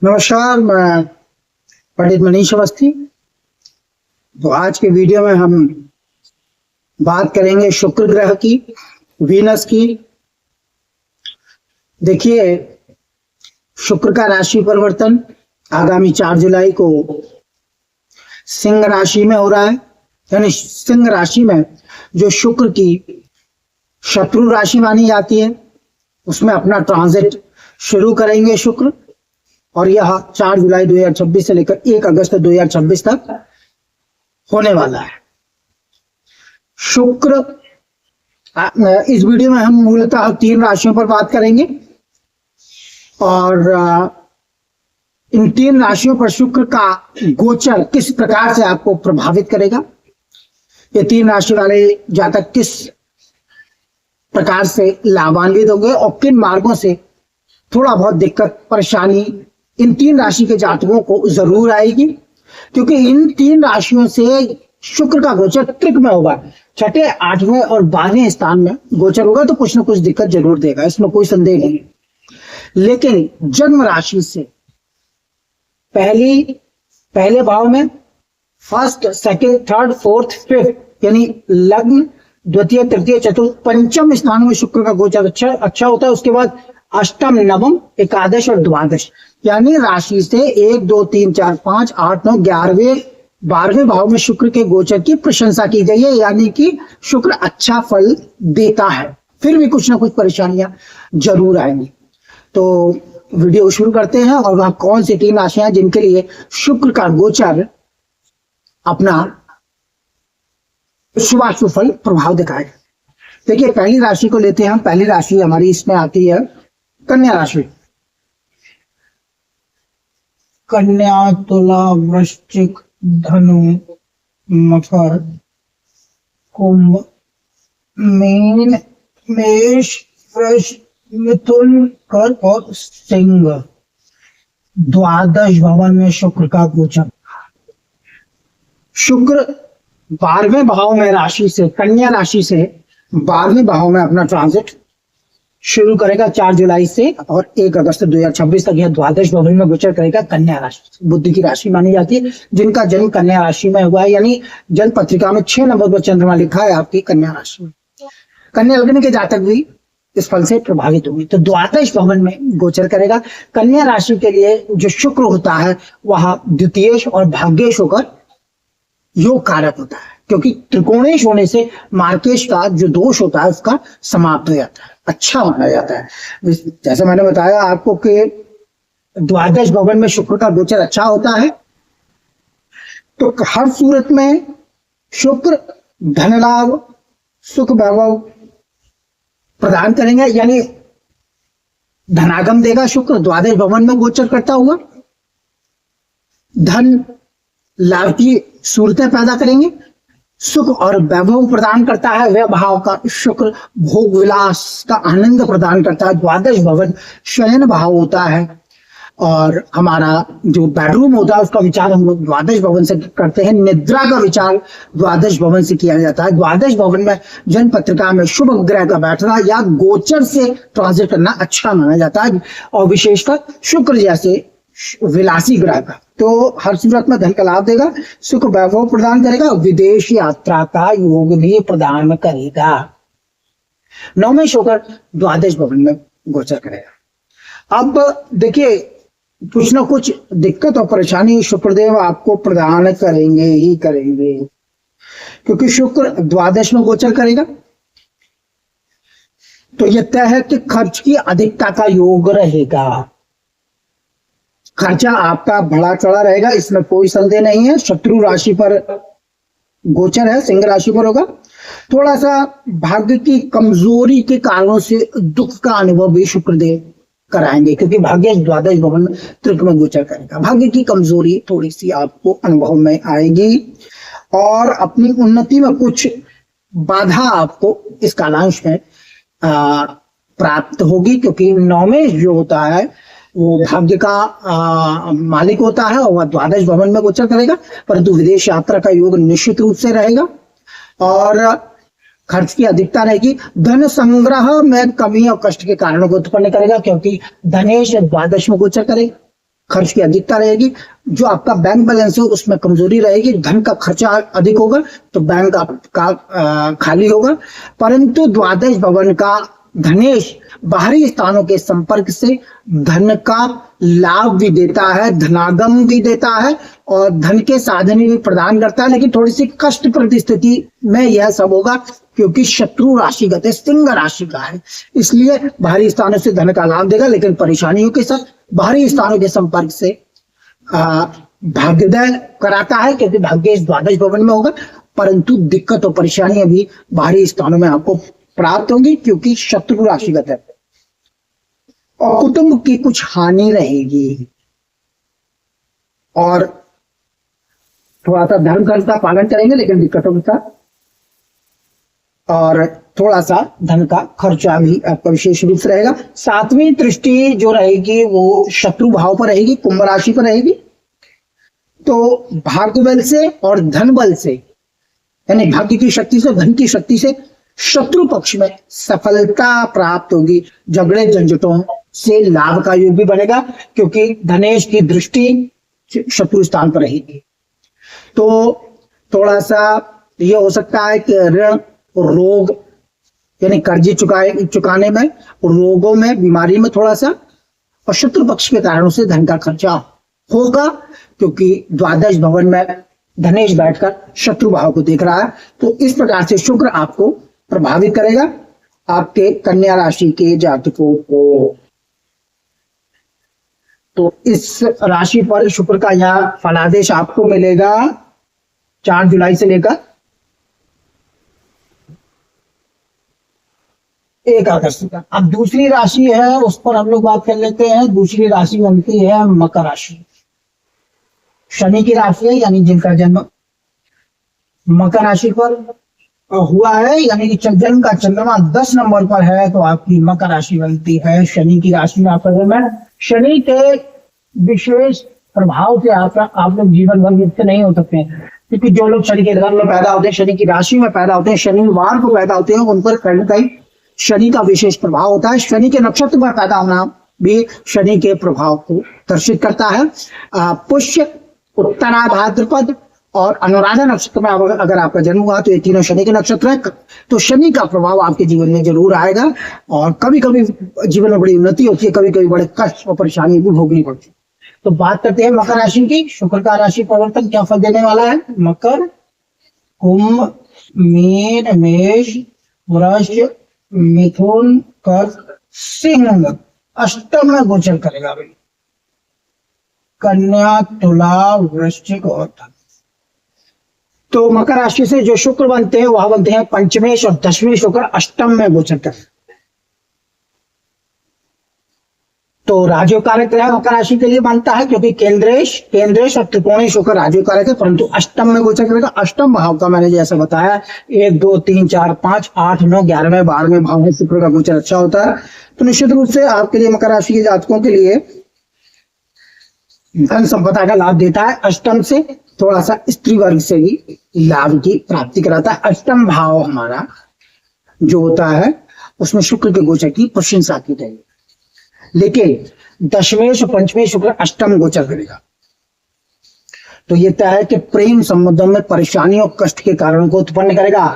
नमस्कार, मैं पंडित मनीष अवस्थी। तो आज के वीडियो में हम बात करेंगे शुक्र ग्रह की, वीनस की। देखिए, शुक्र का राशि परिवर्तन आगामी 4 जुलाई को सिंह राशि में हो रहा है। यानी सिंह राशि में जो शुक्र की शत्रु राशि मानी जाती है, उसमें अपना ट्रांजिट शुरू करेंगे शुक्र। और यह 4 जुलाई 2026 से लेकर 1 अगस्त 2026 तक होने वाला है। शुक्र, इस वीडियो में हम मूलतः 3 राशियों पर बात करेंगे और इन 3 राशियों पर शुक्र का गोचर किस प्रकार से आपको प्रभावित करेगा, ये 3 राशि वाले जातक किस प्रकार से लाभान्वित होंगे और किन मार्गों से थोड़ा बहुत दिक्कत परेशानी इन 3 राशि के जातकों को जरूर आएगी। क्योंकि इन 3 राशियों से शुक्र का गोचर त्रिक में होगा, 6ठे, 8वें और 12वें स्थान में गोचर होगा, तो कुछ ना कुछ दिक्कत जरूर देगा, इसमें कोई संदेह नहीं। लेकिन जन्म राशि से पहले भाव में first, second, third, fourth, fifth यानी लग्न, द्वितीय, तृतीय, चतुर्थ, पंचम स्थान में शुक्र का गोचर अच्छा होता है। उसके बाद अष्टम, नवम, एकादश और द्वादश यानी राशि से 1, 2, 3, 4, 5, 8, 9, 11वें, 12वें भाव में शुक्र के गोचर की प्रशंसा की गई है। यानी कि शुक्र अच्छा फल देता है, फिर भी कुछ ना कुछ परेशानियां जरूर आएंगी। तो वीडियो शुरू करते हैं और वह कौन सी 3 राशियां जिनके लिए शुक्र का गोचर अपना शुभाशुभ फल प्रभाव दिखाएगा। देखिए, पहली राशि को लेते हैं हम। पहली राशि हमारी इसमें आती है कन्या राशि। कन्या, तुला, वृश्चिक, धनु, मकर, कुंभ, मीन, मेष, वृष, मिथुन, कर्क और सिंह। द्वादश भवन में शुक्र का गोचर। शुक्र 12वें भाव में राशि से, कन्या राशि से 12वें भाव में अपना ट्रांजिट शुरू करेगा 4 जुलाई से और 1 अगस्त 2026 तक यह द्वादश भवन में गोचर करेगा। कन्या राशि बुद्धि की राशि मानी जाती है। जिनका जन्म कन्या राशि में हुआ है, यानी जन्म पत्रिका में 6 नंबर पर चंद्रमा लिखा है आपकी कन्या राशि में, कन्या लग्न के जातक भी इस फल से प्रभावित होंगे। तो द्वादश भवन में गोचर करेगा। कन्या राशि के लिए जो शुक्र होता है वह द्वितीयेश और भाग्येश होकर योग कारक होता है, क्योंकि त्रिकोणेश होने से मार्केश का जो दोष होता है उसका समाप्त हो जाता है, अच्छा माना जाता है। जैसे मैंने बताया आपको कि द्वादश भवन में शुक्र का गोचर अच्छा होता है, तो हर सूरत में शुक्र धन लाभ, सुख वैभव प्रदान करेंगे, यानी धनागम देगा। शुक्र द्वादश भवन में गोचर करता हुआ धन लाभ की सूरतें पैदा करेंगे, सुख और वैभव प्रदान करता है। वह भाव का शुक्र भोग विलास का आनंद प्रदान करता है। द्वादश भवन शयन भाव होता है और हमारा जो बेडरूम होता है उसका विचार हम लोग द्वादश भवन से करते हैं। निद्रा का विचार द्वादश भवन से किया जाता है। द्वादश भवन में जन्म पत्रिका में शुभ ग्रह का बैठना या गोचर से ट्रांजिट करना अच्छा माना जाता है, और विशेषकर शुक्र जैसे विलासी ग्रह का। तो हर सूरत में धन का लाभ देगा, सुख वैभव प्रदान करेगा, विदेश यात्रा का योग भी प्रदान करेगा। 9वें होकर द्वादश भवन में गोचर करेगा। अब देखिए, कुछ ना कुछ दिक्कत और परेशानी शुक्रदेव आपको प्रदान करेंगे ही करेंगे, क्योंकि शुक्र द्वादश में गोचर करेगा। तो यह तय है कि खर्च की अधिकता का योग रहेगा। खर्चा आपका बढ़ा चढ़ा रहेगा, इसमें कोई संदेह नहीं है। शत्रु राशि पर गोचर है, सिंह राशि पर होगा। थोड़ा सा भाग्य की कमजोरी के कारणों से दुख का अनुभव भी शुक्रदेव कराएंगे, क्योंकि भाग्य द्वादश भवन में त्रिक में गोचर करेगा। भाग्य की कमजोरी थोड़ी सी आपको अनुभव में आएगी और अपनी उन्नति में कुछ बाधा आपको इस कालांश में प्राप्त होगी, क्योंकि 9वें जो होता है वो भाग्य का मालिक होता है और वह द्वादश भवन में गोचर करेगा। परंतु विदेश यात्रा का योग निश्चित रूप से रहेगा और खर्च की अधिकता रहेगी। धन संग्रह में कमी और कष्ट के कारणों को उत्पन्न करेगा, क्योंकि धनेश द्वादश में गोचर करेगा। खर्च की अधिकता रहेगी। जो आपका बैंक बैलेंस है उसमें कमजोरी रहेगी, धन का खर्चा अधिक होगा तो बैंक आपका खाली होगा। परंतु द्वादश भवन का धनेश बाहरी स्थानों के संपर्क से धन का लाभ भी देता है, धनागम भी देता है और धन के साधन भी प्रदान करता है। लेकिन थोड़ी सी कष्ट परिस्थिति में यह सब होगा क्योंकि शत्रु राशिगत है, सिंह राशि का है, इसलिए बाहरी स्थानों से धन का लाभ देगा, लेकिन परेशानियों के साथ बाहरी स्थानों के संपर्क से भाग्योदय कराता है क्योंकि भाग्य इस द्वादश भवन में होगा। परंतु दिक्कत और परेशानियां भी बाहरी स्थानों में आपको प्राप्त होंगी क्योंकि शत्रु राशिगत है। और कुटुंब की कुछ हानि रहेगी और थोड़ा सा धर्म कर्म का पालन करेंगे लेकिन दिक्कतों के साथ, और थोड़ा सा धन का खर्चा भी आपका विशेष रूप से रहेगा। सातवीं दृष्टि जो रहेगी वो शत्रु भाव पर रहेगी, कुंभ राशि पर रहेगी। तो भाग्य बल से और धन बल से, यानी भाग्य की शक्ति से, धन की शक्ति से शत्रु पक्ष में सफलता प्राप्त होगी। झगड़े झंझटों से लाभ का योग भी बनेगा क्योंकि धनेश की दृष्टि शत्रु स्थान पर रहेगी। तो थोड़ा सा यह हो सकता है कि ऋण, रोग यानी कर्ज चुकाने में, रोगों में, बीमारी में थोड़ा सा, और शत्रु पक्ष के कारणों से धन का खर्चा होगा क्योंकि द्वादश भवन में धनेश बैठकर शत्रु भाव को देख रहा है। तो इस प्रकार से शुक्र आपको प्रभावित करेगा, आपके कन्या राशि के जातकों को। तो इस राशि पर शुक्र का यह फलादेश आपको मिलेगा 4 जुलाई से लेकर 1 अगस्त तक। अब दूसरी राशि है उस पर हम लोग बात कर लेते हैं। दूसरी राशि बनती है मकर राशि, शनि की राशि है, यानी जिनका जन्म मकर राशि पर हुआ है, यानी कि जन्म का चंद्रमा 10 नंबर पर है तो आपकी मकर राशि बनती है। शनि की राशि में आपका जन्म है। शनि के विशेष प्रभाव से आप लोग जीवन भर युक्त नहीं हो सकते हैं क्योंकि जो लोग शनि के घर में पैदा होते हैं, शनि की राशि में पैदा होते हैं, शनिवार को पैदा होते हैं, उन पर कहीं ना कहीं शनि का विशेष प्रभाव होता है। शनि के नक्षत्र पर पैदा होना भी शनि के प्रभाव को दर्शित करता है। पुष्य, उत्तरा, भाद्रपद और अनुराधा नक्षत्र में अगर आपका जन्म हुआ तो ये तीनों शनि के नक्षत्र है। तो शनि का प्रभाव आपके जीवन में जरूर आएगा और कभी कभी जीवन में बड़ी उन्नति होती है, कभी कभी बड़े कष्ट और परेशानी भी भोगनी पड़ती है। तो बात करते हैं मकर राशि की। शुक्र का राशि परिवर्तन क्या फल देने वाला है। मकर, कुंभ, मीन, मेष, वृष, मिथुन, कर्क, सिंह अष्टम में गोचर करेगा भाई। कन्या, तुला, वृश्चिक और धनु। तो मकर राशि से जो शुक्र बनते हैं वह बनते हैं पंचमेश और दशमेश शुक्र अष्टम में गोचर कर। तो राजयोग कारक ग्रह मकर राशि के लिए बनता है क्योंकि केंद्रेश और त्रिकोणीय शुक्र राजयोग कारक है, परंतु अष्टम में गोचर करेगा। अष्टम भाव का मैंने जैसा बताया 1, 2, 3, 4, 5, 8, 9, 11वें 12वें भाव में शुक्र का गोचर अच्छा होता है। तो निश्चित रूप से आपके लिए मकर राशि के जातकों के लिए धन संपदा का लाभ देता है। अष्टम से थोड़ा सा स्त्री वर्ग से भी लाभ की प्राप्ति कराता है। अष्टम भाव हमारा जो होता है उसमें शुक्र के गोचर की प्रशंसा की जाएगी, लेकिन दशमेश और पंचमेश शुक्र अष्टम गोचर करेगा तो ये तय है कि प्रेम संबंधों में परेशानी और कष्ट के कारणों को उत्पन्न करेगा।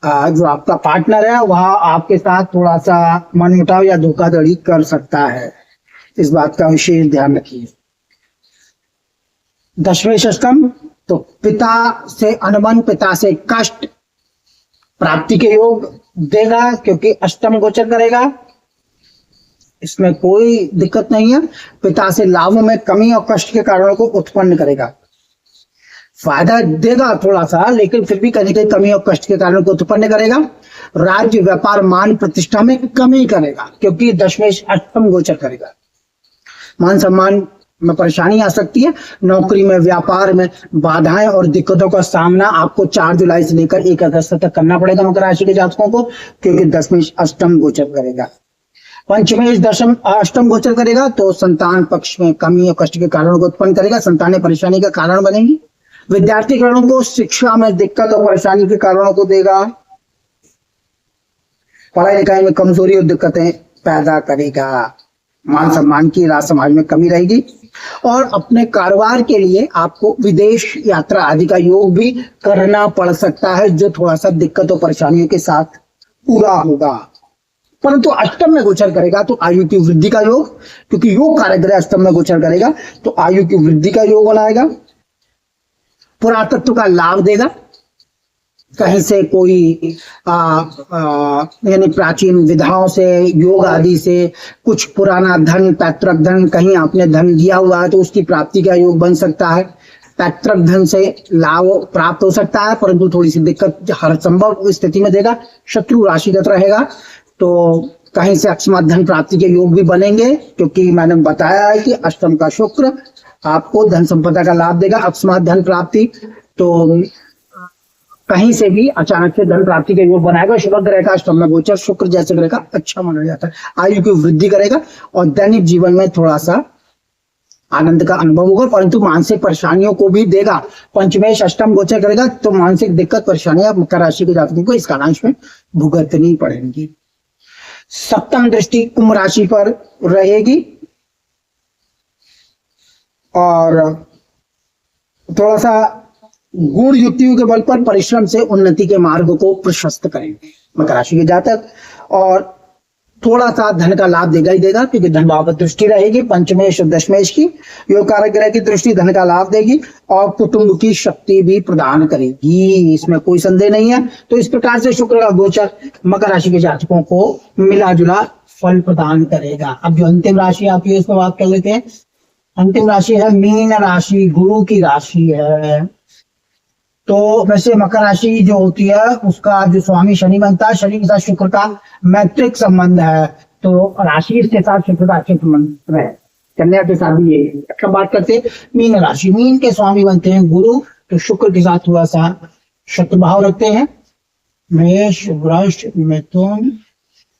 जो आपका पार्टनर है वह आपके साथ थोड़ा सा मनमुटाव या धोखाधड़ी कर सकता है, इस बात का विशेष ध्यान रखिए। दशमेश अष्टम तो पिता से अनबन, पिता से कष्ट प्राप्ति के योग देगा क्योंकि अष्टम गोचर करेगा, इसमें कोई दिक्कत नहीं है। पिता से लाभों में कमी और कष्ट के कारणों को उत्पन्न करेगा। फायदा देगा थोड़ा सा, लेकिन फिर भी कहीं कहीं कमी और कष्ट के कारणों को उत्पन्न करेगा। राज्य, व्यापार, मान प्रतिष्ठा में कमी करेगा क्योंकि दशमेश अष्टम गोचर करेगा। मान सम्मान में परेशानी आ सकती है। नौकरी में, व्यापार में बाधाएं और दिक्कतों का सामना आपको 4 जुलाई से लेकर 1 अगस्त तक करना पड़ेगा मकर राशि के जातकों को, क्योंकि दशमेश अष्टम गोचर करेगा। पंचमेश दशम अष्टम गोचर करेगा तो संतान पक्ष में कमी और कष्ट के कारणों को उत्पन्न करेगा। संतानें परेशानी का कारण बनेंगी। विद्यार्थी गणों को शिक्षा में दिक्कत और परेशानी के कारणों को देगा। पढ़ाई लिखाई में कमजोरी और दिक्कतें पैदा करेगा। मान सम्मान की राज समाज में कमी रहेगी। और अपने कारोबार के लिए आपको विदेश यात्रा आदि का योग भी करना पड़ सकता है, जो थोड़ा सा दिक्कत और परेशानियों के साथ पूरा होगा। परंतु अष्टम में गोचर करेगा तो आयु की वृद्धि का योग, क्योंकि योग कारक अष्टम में गोचर करेगा तो आयु की वृद्धि का योग बनाएगा, पुरातत्व का लाभ देगा। कहीं से कोई यानी प्राचीन विधाओं से, योग आदि से कुछ पुराना धन, पैतृक धन, कहीं आपने धन दिया हुआ है तो उसकी प्राप्ति का योग बन सकता है। पैतृक धन से लाभ प्राप्त हो सकता है, परंतु थोड़ी सी दिक्कत हर संभव स्थिति में देगा। शत्रु राशिगत रहेगा तो कहीं से अकस्मात धन प्राप्ति के योग भी बनेंगे, क्योंकि मैंने बताया है कि अष्टम का शुक्र आपको धन संपदा का लाभ देगा, अकस्मात धन प्राप्ति। तो कहीं से भी अचानक से धन प्राप्ति के योग बनाएगा। शुभ ग्रह का अष्टम में गोचर शुक्र जैसे ग्रह का अच्छा माना जाता है। आयु की वृद्धि करेगा और दैनिक जीवन में थोड़ा सा आनंद का अनुभव होगा, परंतु मानसिक परेशानियों को भी देगा। पंचमेश अष्टम गोचर करेगा तो मानसिक दिक्कत परेशानियां मकर राशि के जातकों को इस कालांश में भुगतनी पड़ेंगी। सप्तम दृष्टि कुंभ राशि पर रहेगी और थोड़ा सा गुण युक्तियों के बल पर परिश्रम से उन्नति के मार्ग को प्रशस्त करेंगे मकर राशि के जातक, और थोड़ा सा धन का लाभ देगा ही देगा, क्योंकि धन भाव पर दृष्टि रहेगी पंचमेश और दशमेश की। योग कारक ग्रह की दृष्टि धन का लाभ देगी और कुटुंब की शक्ति भी प्रदान करेगी, इसमें कोई संदेह नहीं है। तो इस प्रकार से शुक्र का गोचर मकर राशि के जातकों को मिला जुला फल प्रदान करेगा। अब जो अंतिम राशि आती है उसमें बात कर लेते हैं। अंतिम राशि है मीन राशि, गुरु की राशि है। तो वैसे मकर राशि जो होती है उसका जो स्वामी शनि बनता है, शनि के साथ शुक्र का मैत्रिक संबंध है, तो राशि के साथ शुक्र का अच्छे संबंध है। कन्या के साथ भी ये अच्छा बात करते हैं। मीन राशि, मीन के स्वामी बनते हैं गुरु, तो शुक्र के साथ थोड़ा सा शत्रु भाव रखते हैं। मेष, वृष, मिथुन,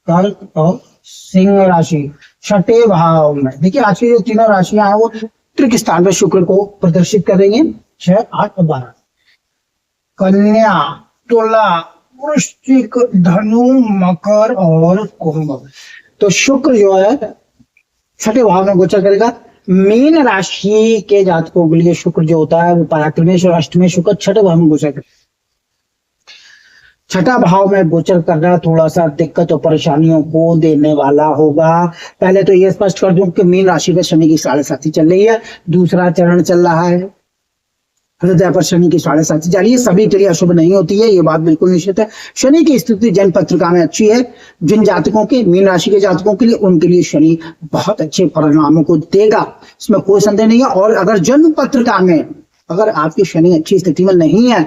कर्क और सिंह राशि छठे भाव में। देखिए आज की जो तीनों राशियां हैं वो त्रिक स्थान पर शुक्र को प्रदर्शित करेंगे, 6, 8 और 12। कन्या, तुला, वृश्चिक, धनु, मकर और कुंभ। तो शुक्र जो है छठे भाव में गोचर करेगा। मीन राशि के जातकों के लिए शुक्र जो होता है वो पराक्रमेश और अष्टमेश शुक्र छठे भाव में गोचर करेगा। छठा भाव में गोचर करना थोड़ा सा दिक्कत और परेशानियों को देने वाला होगा। पहले तो ये स्पष्ट कर दूं कि मीन राशि में शनि की 7.5 चल रही है, दूसरा चरण चल रहा है, हृदय पर शनि की 7.5 जा रही है। सभी के लिए अशुभ नहीं होती है, ये बात बिल्कुल निश्चित है। शनि की स्थिति जन्म पत्रिका में अच्छी है। जिन जातकों के, मीन राशि के जातकों के लिए, उनके लिए शनि बहुत अच्छे परिणामों को देगा, इसमें कोई संदेह नहीं है। और अगर जन्म पत्रिका में अगर आपकी शनि अच्छी स्थिति में नहीं है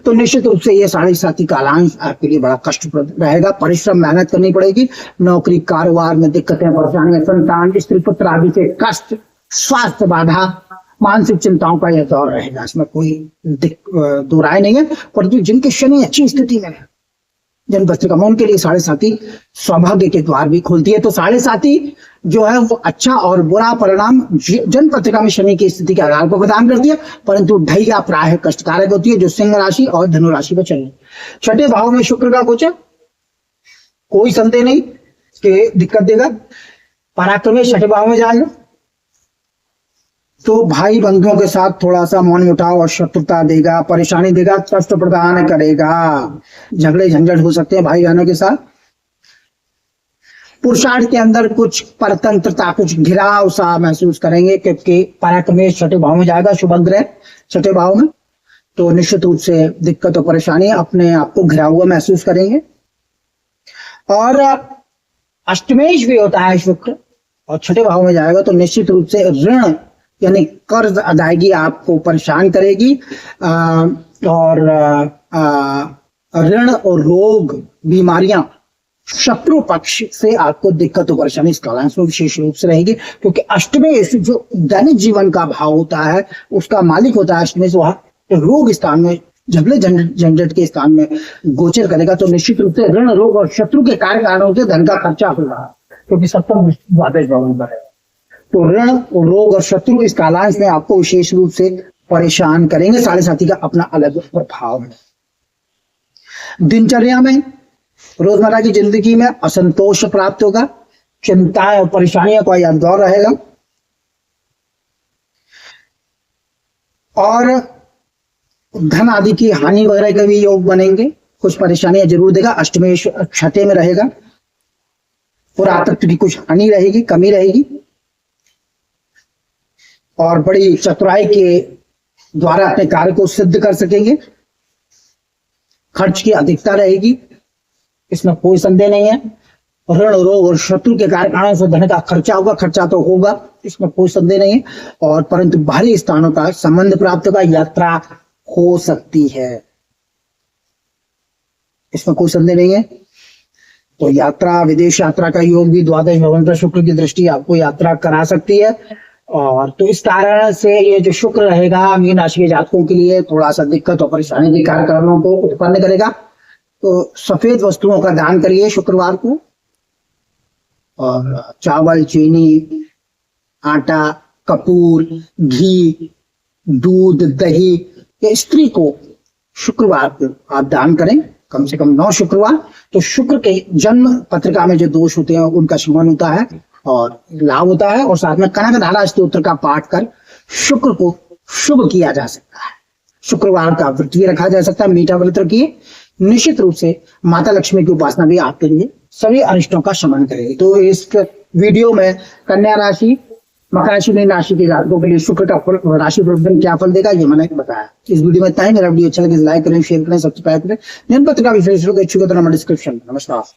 तो निश्चित रूप से ये 7.5 कालांश आपके लिए बड़ा कष्टप्रद रहेगा। परिश्रम, मेहनत करनी पड़ेगी। नौकरी, कारोबार में दिक्कतें, परेशानियां, संतान, स्त्री पुत्र आदि से कष्ट, स्वास्थ्य बाधा, मानसिक चिंताओं का यह दौर रहेगा, इसमें कोई दो राय नहीं है। परंतु जिनके शनि अच्छी स्थिति में है जन्म पत्रिका में, उनके लिए 7.5 सौभाग्य के द्वार भी खोलती है। तो 7.5 जो है वो अच्छा और बुरा परिणाम जन्म पत्रिका में शनि की स्थिति के आधार पर प्रदान करती है, परंतु ढैया प्राय कष्टकारक होती है, जो सिंह राशि और धनु राशि पर चल रही है। छठे भाव में शुक्र का गोचर कोई संदेह नहीं कि दिक्कत देगा। पराक्रम छठे भाव में जाएगा तो भाई बंधुओं के साथ थोड़ा सा मौन मुटाव और शत्रुता देगा, परेशानी देगा, कष्ट प्रदान करेगा, झगड़े झंझट हो सकते हैं भाई बहनों के साथ। पुरुषार्थ के अंदर कुछ परतंत्रता, कुछ घिराव सा महसूस करेंगे, क्योंकि पराक्रमेश छठे भाव में जाएगा, शुभ ग्रह छठे भाव में, तो निश्चित रूप से दिक्कत और परेशानी, अपने आप को घिरा हुआ महसूस करेंगे। और अष्टमेश भी होता है शुक्र और छठे भाव में जाएगा तो निश्चित रूप से ऋण यानी कर्ज अदायगी आपको परेशान करेगी, और ऋण और रोग, बीमारियां, शत्रु पक्ष से आपको दिक्कत और परेशानी इस कालांश में विशेष रूप से रहेगी, क्योंकि अष्टमेश जो दैनिक जीवन का भाव होता है उसका मालिक होता है अष्टमेश, वह रोग स्थान में, झगड़े झंझट के स्थान में गोचर करेगा, तो निश्चित रूप से ऋण, रोग और शत्रु के कारणों से धन का खर्चा होगा, क्योंकि सप्तम द्वादश भाव में है। तो ऋण, रोग और शत्रु इस कालांश में आपको विशेष रूप से परेशान करेंगे। 7.5 का अपना अलग प्रभाव है। दिनचर्या में, रोजमर्रा की जिंदगी में असंतोष प्राप्त होगा, चिंताएं और परेशानियों का यह दौर रहेगा। और धन आदि की हानि वगैरह के भी योग बनेंगे, कुछ परेशानियां जरूर देगा, अष्टमेश छठे में रहेगा, पुरातत्व की कुछ हानि रहेगी, कमी रहेगी, और बड़ी चतुराई के द्वारा अपने कार्य को सिद्ध कर सकेंगे। खर्च की अधिकता रहेगी, इसमें कोई संदेह नहीं है। ऋण रोग और शत्रु के कारणों से धन का खर्चा होगा, खर्चा तो होगा, इसमें कोई संदेह नहीं है। और परंतु बाहरी स्थानों का संबंध प्राप्त होगा, यात्रा हो सकती है, इसमें कोई संदेह नहीं है। तो यात्रा, विदेश यात्रा का योग भी द्वादश भवन पर शुक्र की दृष्टि आपको यात्रा करा सकती है। और तो इस कारण से ये जो शुक्र रहेगा मीन राशि के जातकों के लिए थोड़ा सा दिक्कत और परेशानी के कारणों को उत्पन्न करेगा। तो सफेद वस्तुओं का दान करिए शुक्रवार को, और चावल, चीनी, आटा, कपूर, घी, दूध, दही, ये स्त्री को शुक्रवार को आप दान करें, कम से कम 9 शुक्रवार। तो शुक्र के जन्म पत्रिका में जो दोष होते हैं उनका शमन होता है और लाभ होता है। और साथ में कनकधारा स्तोत्र का पाठ कर शुक्र को शुभ किया जा सकता है। शुक्रवार का व्रत भी रखा जा सकता है, मीठा व्रत रखिए। निश्चित रूप से माता लक्ष्मी की उपासना भी आपके लिए सभी अनिष्टों का शमन करेगी। तो इस वीडियो में कन्या राशि, मकर राशि, मीन राशि के जातकों के लिए शुक्र का फल, राशि परिवर्तन क्या फल देगा, ये मैंने बताया। इस वीडियो में इतना ही। मेरा वीडियो अच्छा लगे लाइक करें, शेयर करें, सब्सक्राइब करें। जन्म पत्रिका विशेष इच्छुक तो डिस्क्रिप्शन। नमस्कार।